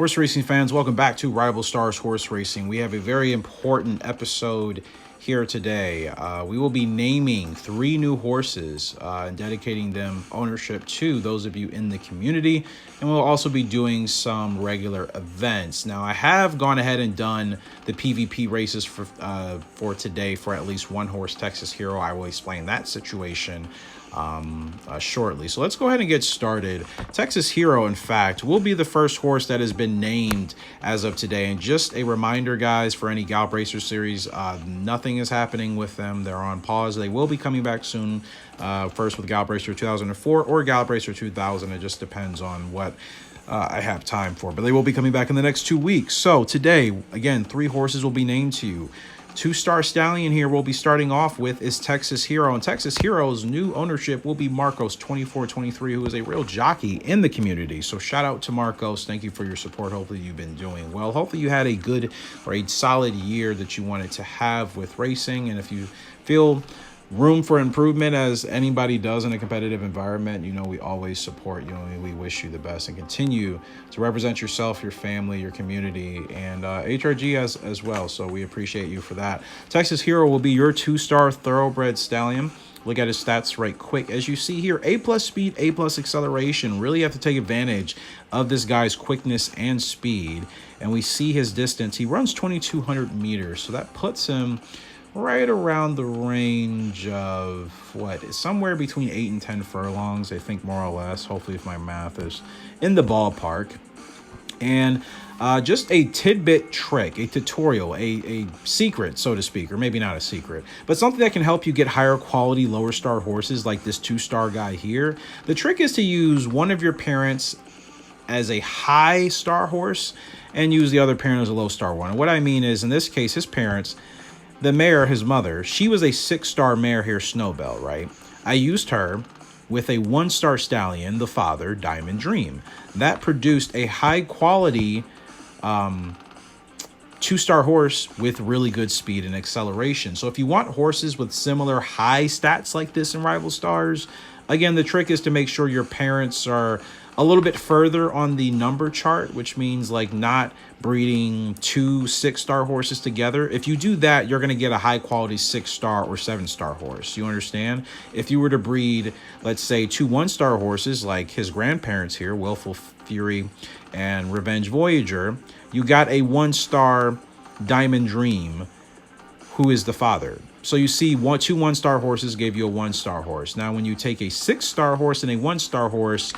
Horse racing fans, welcome back to Rival Stars Horse Racing. We have a very important episode here today. We will be naming 3 new horses and dedicating them ownership to those of you in the community. And we'll also be doing some regular events. Now, I have gone ahead and done the PvP races for today for at least one horse, Texas Hero. I will explain that situation shortly. So let's go ahead and get started. Texas Hero, in fact, will be the first horse that has been named as of today. And just a reminder, guys, for any Gallup Racer series, nothing is happening with them. They're on pause. They will be coming back soon, first with Gallup Racer 2004 or Gallup Racer 2000. It just depends on what I have time for, but they will be coming back in the next 2 weeks. So today, again, 3 horses will be named to you. 2-star stallion here we'll be starting off with is Texas Hero, and Texas Hero's new ownership will be Marcos 2423, who is a real jockey in the community. So shout out to Marcos. Thank you for your support. Hopefully you've been doing well. Hopefully you had a good or a solid year that you wanted to have with racing, and if you feel room for improvement, as anybody does in a competitive environment, you know, we always support you, and we wish you the best, and continue to represent yourself, your family, your community, and HRG as well. So we appreciate you for that. Texas Hero will be your 2-star thoroughbred stallion. Look at his stats right quick. As you see here, A+ speed, A+ acceleration. Really have to take advantage of this guy's quickness and speed. And we see his distance. He runs 2,200 meters, so that puts him right around the range of somewhere between 8 and 10 furlongs, I think, more or less. Hopefully, if my math is in the ballpark. And just a tidbit trick, a tutorial, a secret, so to speak, or maybe not a secret, but something that can help you get higher quality, lower star horses like this 2-star guy here. The trick is to use one of your parents as a high star horse and use the other parent as a low star one. And what I mean is, in this case, his parents, the mare, his mother, she was a 6-star mare here, Snowbell, right? I used her with a 1-star stallion, the father, Diamond Dream. That produced a high-quality 2-star horse with really good speed and acceleration. So if you want horses with similar high stats like this in Rival Stars, again, the trick is to make sure your parents are a little bit further on the number chart, which means like not breeding 2 6-star horses together. If you do that, you're going to get a high quality 6-star or 7-star horse. You understand? If you were to breed, let's say, 2 1-star horses like his grandparents here, Willful Fury and Revenge Voyager, you got a 1-star Diamond Dream, who is the father. So you see, 2 1-star horses gave you a 1-star horse. Now, when you take a 6-star horse and a 1-star horse,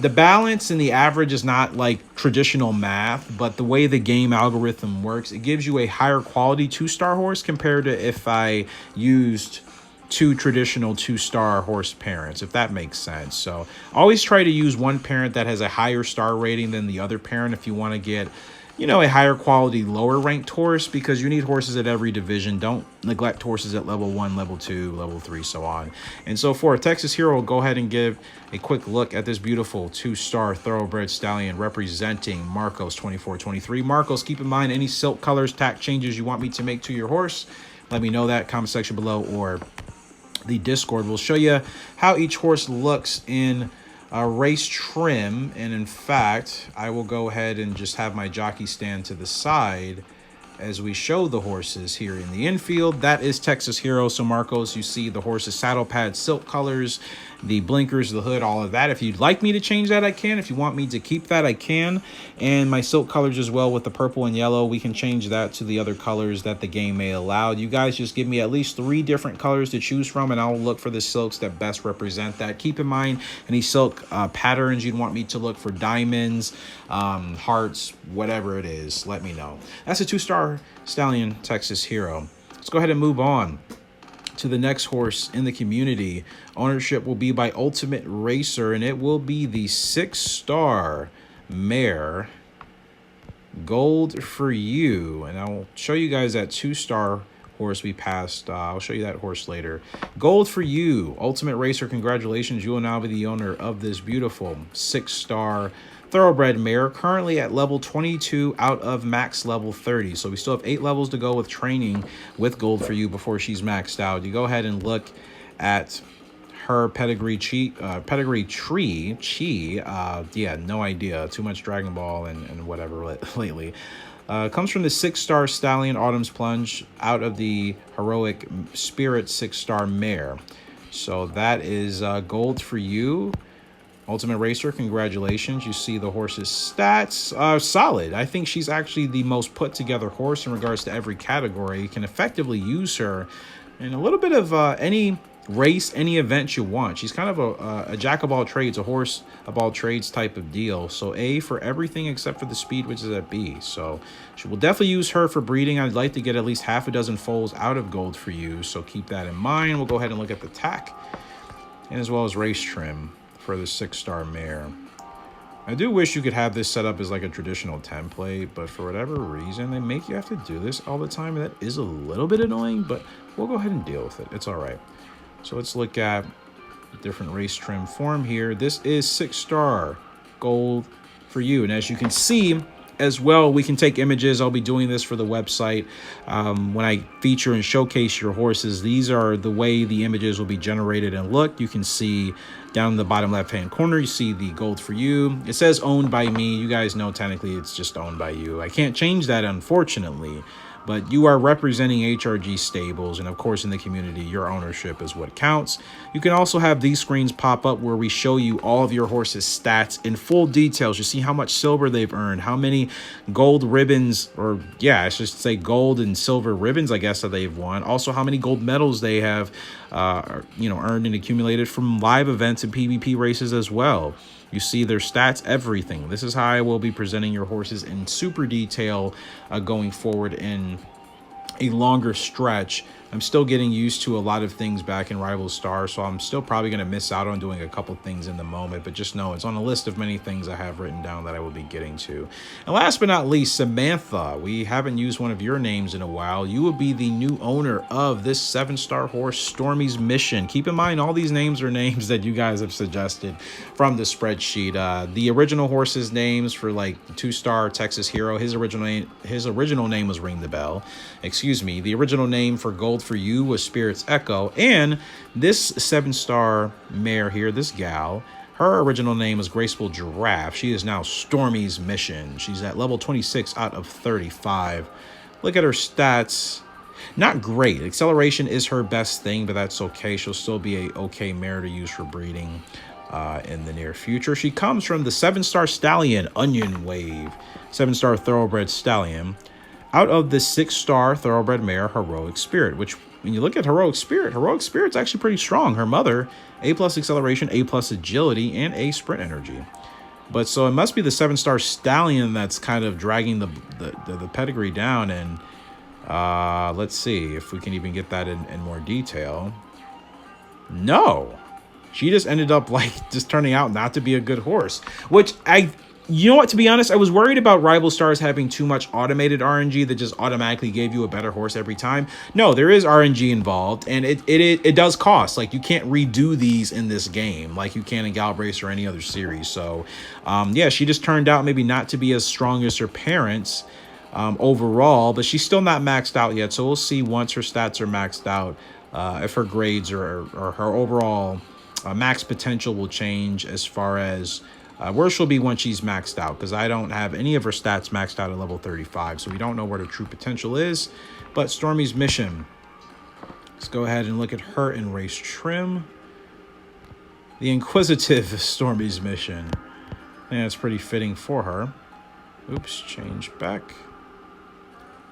the balance and the average is not like traditional math, but the way the game algorithm works, it gives you a higher quality 2-star horse compared to if I used 2 traditional 2-star horse parents, if that makes sense. So always try to use one parent that has a higher star rating than the other parent if you want to get, you know, a higher quality, lower ranked horse, because you need horses at every division. Don't neglect horses at level 1, level 2, level 3, so on and so forth. Texas Hero will go ahead and give a quick look at this beautiful 2-star thoroughbred stallion representing Marcos 2423. Marcos, keep in mind any silk colors, tack changes you want me to make to your horse, let me know that, comment section below or the Discord. We'll show you how each horse looks in race trim, and in fact I will go ahead and just have my jockey stand to the side as we show the horses here in the infield. That is Texas Hero. So Marcos, you see the horse's saddle pad silk colors, the blinkers, the hood, all of that. If you'd like me to change that, I can. If you want me to keep that, I can. And my silk colors as well with the purple and yellow, we can change that to the other colors that the game may allow. You guys just give me at least 3 different colors to choose from, and I'll look for the silks that best represent that. Keep in mind any silk patterns you'd want me to look for, diamonds, hearts, whatever it is, let me know. That's a 2-star stallion, Texas Hero. Let's go ahead and move on to the next horse in the community. Ownership will be by Ultimate Racer, and it will be the 6-star mare, Gold for You. And I'll show you guys that 2-star horse we passed. I'll show you that horse later. Gold for You, Ultimate Racer, congratulations. You will now be the owner of this beautiful 6-star thoroughbred mare, currently at level 22 out of max level 30. So we still have 8 levels to go with training with Gold for You before she's maxed out. You go ahead and look at her pedigree tree. Yeah, no idea. Too much Dragon Ball and whatever lately. Comes from the 6-star Stallion Autumn's Plunge out of the Heroic Spirit 6-star Mare. So that is gold for you. Ultimate Racer, congratulations. You see the horse's stats. Solid. I think she's actually the most put together horse in regards to every category. You can effectively use her in a little bit of any race, any event you want. She's kind of a jack of all trades, a horse of all trades type of deal. So A for everything except for the speed, which is at B. So she will definitely use her for breeding. I'd like to get at least half a dozen foals out of gold for you. So keep that in mind. We'll go ahead and look at the tack and as well as race trim for the 6-star mare. I do wish you could have this set up as like a traditional template, but for whatever reason, they make you have to do this all the time. And that is a little bit annoying, but we'll go ahead and deal with it. It's all right. So let's look at different race trim form here. This is 6-star gold for you. And as you can see as well, we can take images. I'll be doing this for the website. When I feature and showcase your horses, these are the way the images will be generated and look. You can see down in the bottom left-hand corner, you see the gold for you. It says owned by me. You guys know technically it's just owned by you. I can't change that, unfortunately. But you are representing HRG Stables, and of course in the community, your ownership is what counts. You can also have these screens pop up where we show you all of your horse's stats in full details. You see how much silver they've earned, how many gold ribbons, or yeah, I should say gold and silver ribbons, I guess, that they've won. Also, how many gold medals they have, earned and accumulated from live events and PvP races as well. You see their stats, everything. This is how I will be presenting your horses in super detail going forward in a longer stretch. I'm still getting used to a lot of things back in Rival Stars, so I'm still probably going to miss out on doing a couple things in the moment, but just know it's on a list of many things I have written down that I will be getting to. And last but not least, Samantha. We haven't used one of your names in a while. You will be the new owner of this 7-star horse, Stormy's Mission. Keep in mind, all these names are names that you guys have suggested from the spreadsheet. The original horse's names for like 2-star Texas Hero, his original name was Ring the Bell. Excuse me. The original name for Gold for You was Spirit's Echo, and this 7-star mare here, this gal, her original name is Graceful Giraffe. She is now Stormy's Mission. She's at level 26 out of 35. Look at her stats. Not great. Acceleration is her best thing, but that's okay. She'll still be a okay mare to use for breeding in the near future. She comes from the 7-star Stallion Onion Wave, 7-star Thoroughbred Stallion, out of the 6-star Thoroughbred mare Heroic Spirit, which when you look at Heroic Spirit's actually pretty strong. Her mother, A+ acceleration, A+ agility, and A sprint energy. But so it must be the 7-star Stallion that's kind of dragging the pedigree down. And let's see if we can even get that in more detail. No, she just ended up like just turning out not to be a good horse, which you know what, to be honest, I was worried about Rival Stars having too much automated RNG that just automatically gave you a better horse every time. No, there is RNG involved, and it does cost. Like, you can't redo these in this game like you can in Galb Race or any other series. So, yeah, she just turned out maybe not to be as strong as her parents overall, but she's still not maxed out yet. So we'll see once her stats are maxed out if her grades or her overall max potential will change as far as where she'll be when she's maxed out, because I don't have any of her stats maxed out at level 35, so we don't know what her true potential is. But Stormy's Mission, let's go ahead and look at her in race trim. The inquisitive Stormy's Mission. And it's pretty fitting for her. Oops, change back.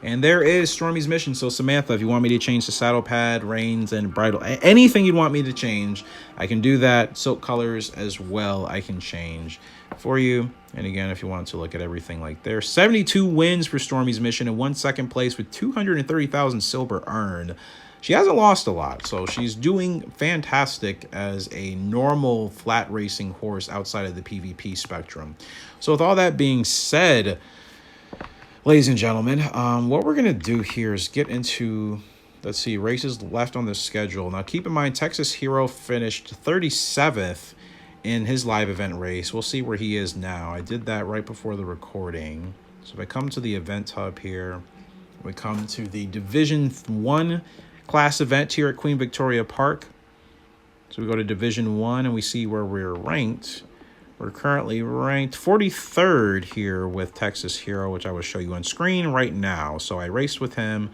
And there is Stormy's Mission. So Samantha, if you want me to change the saddle pad, reins, and bridle, anything you'd want me to change, I can do that. Silk colors as well, I can change for you. And again, if you wanted to look at everything like there, 72 wins for Stormy's Mission and 1 second place with 230,000 silver earned. She hasn't lost a lot, so she's doing fantastic as a normal flat racing horse outside of the PvP spectrum. So with all that being said, ladies and gentlemen, what we're going to do here is get into, let's see, races left on the schedule. Now, keep in mind, Texas Hero finished 37th in his live event race. We'll see where he is now. I did that right before the recording. So if I come to the event hub here, we come to the Division 1 class event here at Queen Victoria Park. So we go to Division 1 and we see where we're ranked. We're currently ranked 43rd here with Texas Hero, which I will show you on screen right now. So I raced with him.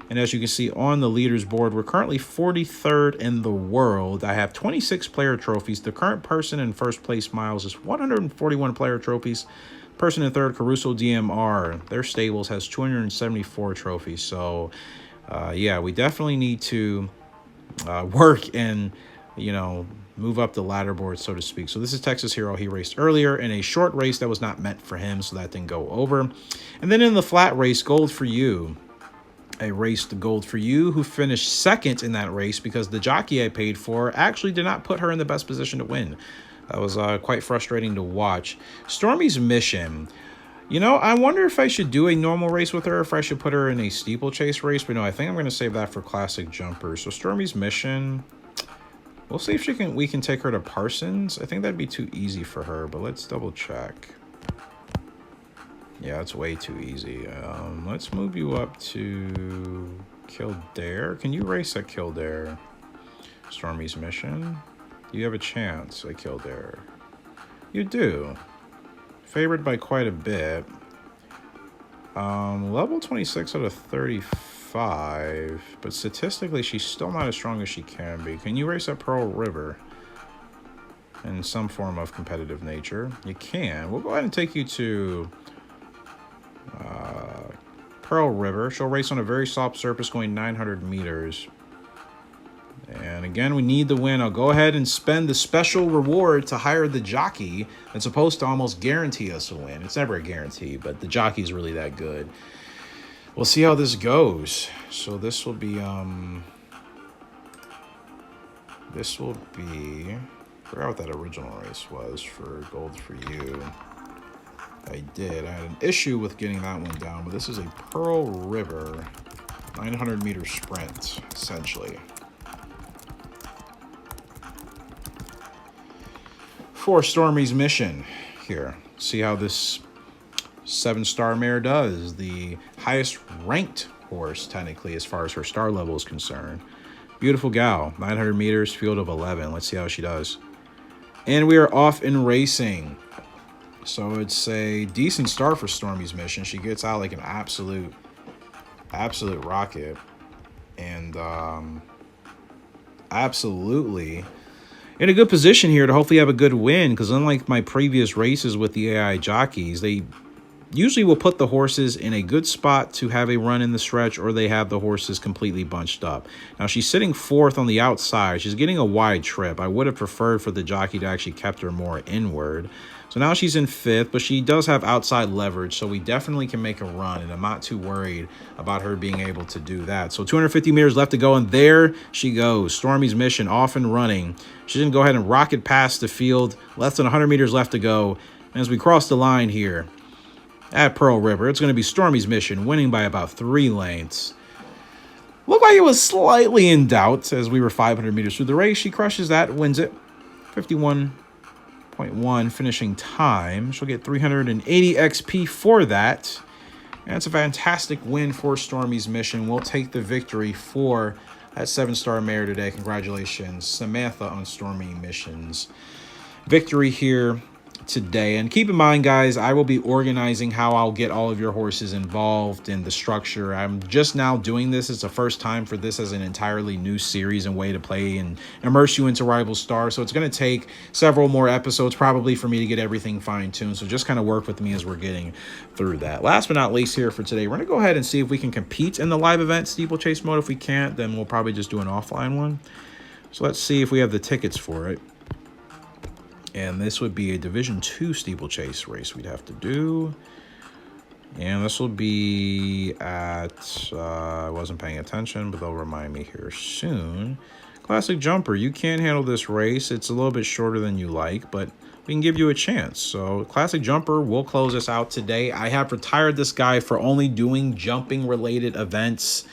And as you can see on the leaders board, we're currently 43rd in the world. I have 26 player trophies. The current person in first place, Miles, is 141 player trophies. Person in third, Caruso DMR, their stables has 274 trophies. So, yeah, we definitely need to work and, you know, move up the ladder board, so to speak. So this is Texas Hero. He raced earlier in a short race that was not meant for him, so that didn't go over. And then in the flat race, Gold for You. I raced Gold for You, who finished second in that race because the jockey I paid for actually did not put her in the best position to win. That was quite frustrating to watch. Stormy's Mission. You know, I wonder if I should do a normal race with her, or if I should put her in a steeplechase race. But no, I think I'm going to save that for Classic Jumper. So Stormy's Mission. We'll see if we can take her to Parsons. I think that'd be too easy for her, but let's double check. Yeah, it's way too easy. Let's move you up to Kildare. Can you race at Kildare? Stormy's Mission. You have a chance at Kildare. You do. Favored by quite a bit. Level 26 out of 35. But statistically, she's still not as strong as she can be. Can you race at Pearl River? In some form of competitive nature. You can. We'll go ahead and take you to Pearl River. She'll race on a very soft surface going 900 meters. And again, we need the win. I'll go ahead and spend the special reward to hire the jockey that's supposed to almost guarantee us a win. It's never a guarantee, but the jockey's really that good. We'll see how this goes. So this will be I forgot what that original race was for Gold for You. I did. I had an issue with getting that one down, but this is a Pearl River 900 meter sprint, essentially. For Stormy's Mission here. See how this 7-star mare does. The highest ranked horse, technically, as far as her star level is concerned. Beautiful gal. 900 meters, field of 11. Let's see how she does. And we are off in racing. So it's a decent start for Stormy's Mission. She gets out like an absolute rocket. And absolutely in a good position here to hopefully have a good win, because unlike my previous races with the AI jockeys, they usually will put the horses in a good spot to have a run in the stretch, or they have the horses completely bunched up. Now she's sitting fourth on the outside. She's getting a wide trip. I would have preferred for the jockey to actually kept her more inward. So now she's in fifth, but she does have outside leverage, so we definitely can make a run, and I'm not too worried about her being able to do that. So 250 meters left to go, and there she goes. Stormy's Mission off and running. She's going to go ahead and rocket past the field. Less than 100 meters left to go. And as we cross the line here at Pearl River, it's going to be Stormy's Mission winning by about 3 lengths. Looked like it was slightly in doubt as we were 500 meters through the race. She crushes that, wins it. 51.1 finishing time. She'll get 380 XP for that. And it's a fantastic win for Stormy's Mission. We'll take the victory for that 7-star mare today. Congratulations, Samantha, on Stormy Mission's victory here today. And keep in mind, guys, I will be organizing how I'll get all of your horses involved in the structure. I'm just now doing this. It's the first time for this as an entirely new series and way to play and immerse you into Rival Stars. So it's going to take several more episodes probably for me to get everything fine-tuned. So just kind of work with me as we're getting through that. Last but not least here for today, we're going to go ahead and see if we can compete in the live event steeplechase mode. If we can't, then we'll probably just do an offline one. So let's see if we have the tickets for it. And this would be a Division 2 steeplechase race we'd have to do. And this will be at, I wasn't paying attention, but they'll remind me here soon. Classic Jumper, you can handle this race. It's a little bit shorter than you like, but we can give you a chance. So Classic Jumper will close us out today. I have retired this guy for only doing jumping related events.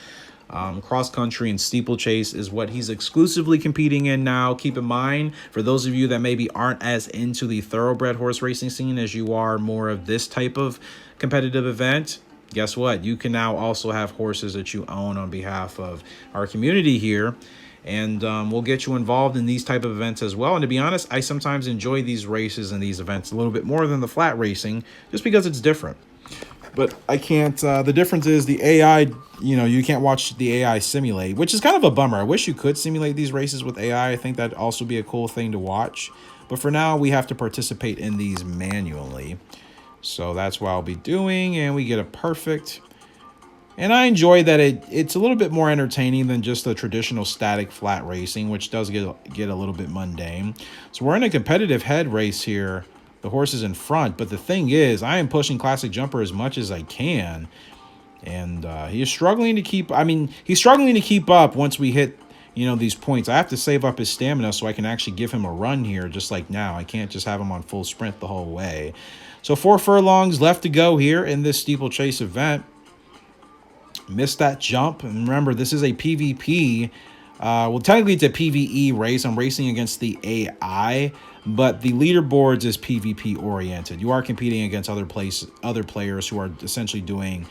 Cross country and steeplechase is what he's exclusively competing in now. Keep in mind, for those of you that maybe aren't as into the thoroughbred horse racing scene as you are more of this type of competitive event, guess what? You can now also have horses that you own on behalf of our community here. and we'll get you involved in these type of events as well. And to be honest, I sometimes enjoy these races and these events a little bit more than the flat racing, just because it's different. But I can't, the difference is the AI, you can't watch the AI simulate, which is kind of a bummer. I wish you could simulate these races with AI. I think that'd also be a cool thing to watch. But for now, we have to participate in these manually. So that's what I'll be doing, and we get a perfect. And I enjoy that it's a little bit more entertaining than just the traditional static flat racing, which does get a little bit mundane. So we're in a competitive head race here. The horse is in front, but the thing is, I am pushing Classic Jumper as much as I can. And he is struggling to keep, he's struggling to keep up once we hit, these points. I have to save up his stamina so I can actually give him a run here, just like now. I can't just have him on full sprint the whole way. So 4 furlongs left to go here in this steeplechase event. Missed that jump. And remember, this is a PvP. Well, technically it's a PvE race. I'm racing against the AI, but the leaderboards is PvP oriented. You are competing against other players who are essentially doing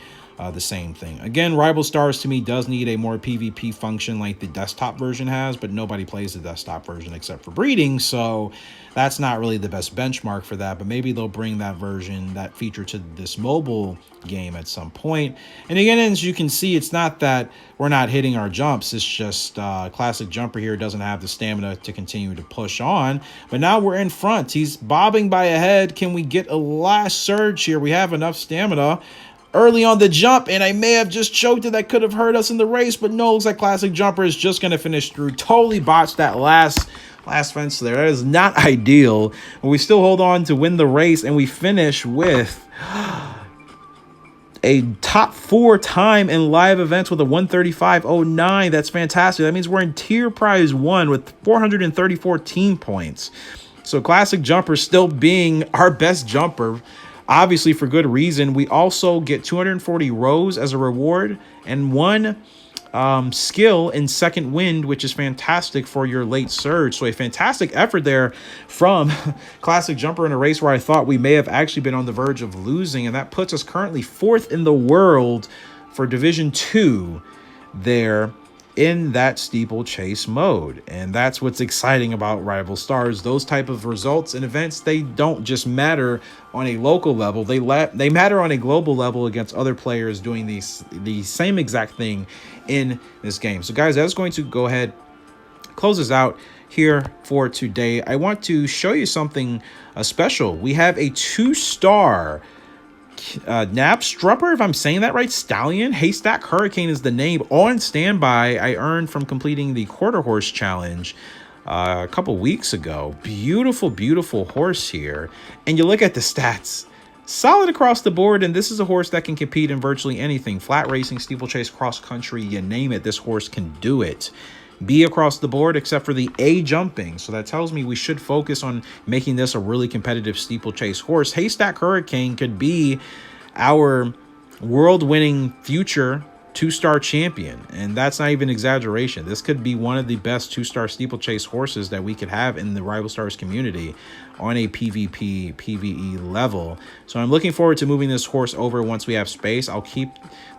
the same thing. Again, Rival Stars to me does need a more PvP function like the desktop version has, but nobody plays the desktop version except for breeding, so that's not really the best benchmark for that. But maybe they'll bring that feature to this mobile game at some point. And again, as you can see, it's not that we're not hitting our jumps. It's just Classic Jumper here doesn't have the stamina to continue to push on. But now we're in front. He's bobbing by ahead. Can we get a last surge here? We have enough stamina early on the jump, and I may have just choked it. That could have hurt us in the race, but no, looks like Classic Jumper is just going to finish through. Totally botched that last fence there. That is not ideal. But we still hold on to win the race, and we finish with a top 4 time in live events with a 135.09. That's fantastic. That means we're in tier prize 1 with 434 team points. So Classic Jumper still being our best jumper, obviously for good reason. We also get 240 rows as a reward and 1 skill in second wind, which is fantastic for your late surge. So a fantastic effort there from Classic Jumper in a race where I thought we may have actually been on the verge of losing, and that puts us currently 4th in the world for Division 2 there in that steeplechase mode. And that's what's exciting about Rival Stars. Those type of results and events, they don't just matter on a local level, they matter on a global level against other players doing the same exact thing in this game. So guys, I was going to go ahead, close this out here for today. I want to show you something special. We have a 2-star Knabstrup, if I'm saying that right, stallion. Haystack Hurricane is the name, on standby. I earned from completing the quarter horse challenge a couple weeks ago. Beautiful, beautiful horse here. And you look at the stats, solid across the board. And this is a horse that can compete in virtually anything. Flat racing, steeplechase, cross country, you name it, this horse can do it. B across the board except for the A jumping. So that tells me we should focus on making this a really competitive steeplechase horse. Haystack Hurricane could be our world-winning future 2-star champion, and that's not even exaggeration. This could be one of the best 2-star steeplechase horses that we could have in the Rival Stars community on a PvP, PvE level. So I'm looking forward to moving this horse over once we have space. I'll keep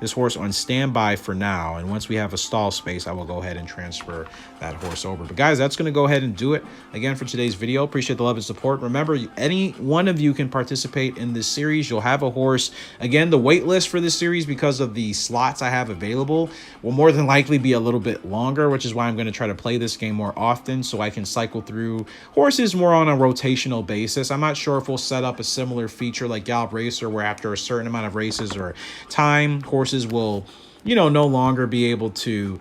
this horse on standby for now, and once we have a stall space, I will go ahead and transfer that horse over. But guys, that's going to go ahead and do it again for today's video. Appreciate the love and support. Remember, any one of you can participate in this series. You'll have a horse. Again, the wait list for this series, because of the slots I have available, will more than likely be a little bit longer, which is why I'm going to try to play this game more often so I can cycle through horses more on a rotational basis. I'm not sure if we'll set up a similar feature like Gallop Racer, where after a certain amount of races or time, horses will, no longer be able to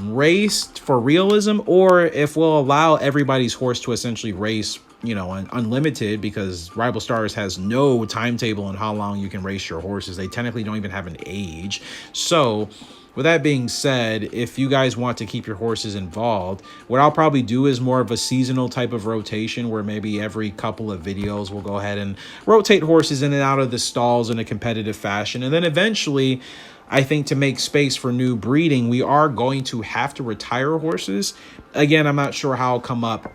race for realism, or if we'll allow everybody's horse to essentially race, unlimited, because Rival Stars has no timetable on how long you can race your horses. They technically don't even have an age. So with that being said, if you guys want to keep your horses involved, what I'll probably do is more of a seasonal type of rotation, where maybe every couple of videos we'll go ahead and rotate horses in and out of the stalls in a competitive fashion. And then eventually, I think to make space for new breeding, we are going to have to retire horses. Again, I'm not sure how I'll come up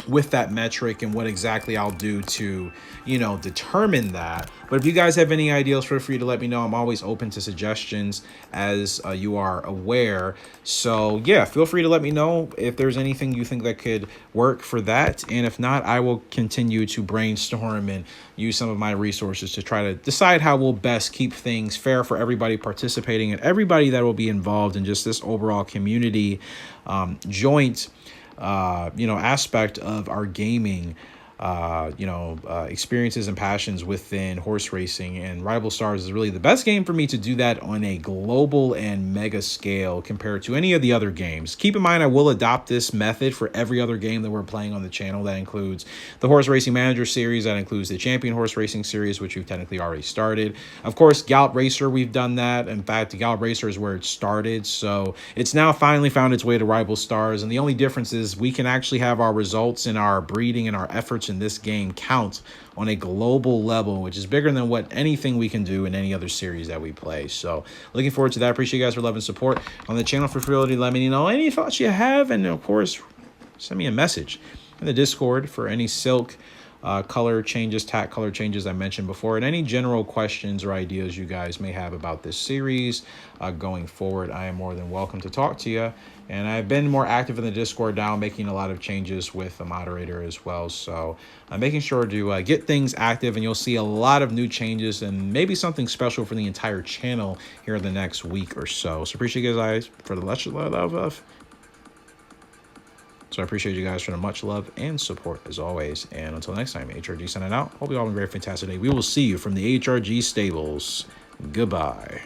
with that metric and what exactly I'll do to, you know, determine that. But if you guys have any ideas, feel free to let me know. I'm always open to suggestions, as you are aware. So yeah, feel free to let me know if there's anything you think that could work for that. And if not, I will continue to brainstorm and use some of my resources to try to decide how we'll best keep things fair for everybody participating and everybody that will be involved in just this overall community joint aspect of our gaming experiences and passions within horse racing. And Rival Stars is really the best game for me to do that on a global and mega scale compared to any of the other games. Keep in mind, I will adopt this method for every other game that we're playing on the channel. That includes the Horse Racing Manager series, that includes the Champion Horse Racing series, which we've technically already started. Of course, Gallop Racer, we've done that. In fact, the Gallop Racer is where it started, so it's now finally found its way to Rival Stars. And the only difference is we can actually have our results and our breeding and our efforts in this game count on a global level, which is bigger than what anything we can do in any other series that we play. So looking forward to that. Appreciate you guys for love and support on the channel. For free to let me know any thoughts you have, and of course send me a message in the Discord for any silk color changes, tack color changes I mentioned before, and any general questions or ideas you guys may have about this series going forward. I am more than welcome to talk to you. And I've been more active in the Discord now, making a lot of changes with the moderator as well. So I'm making sure to get things active, and you'll see a lot of new changes and maybe something special for the entire channel here in the next week or so. So appreciate you guys for the much love. So I appreciate you guys for the much love and support as always. And until next time, HRG signing out. Hope you all have a very fantastic day. We will see you from the HRG stables. Goodbye.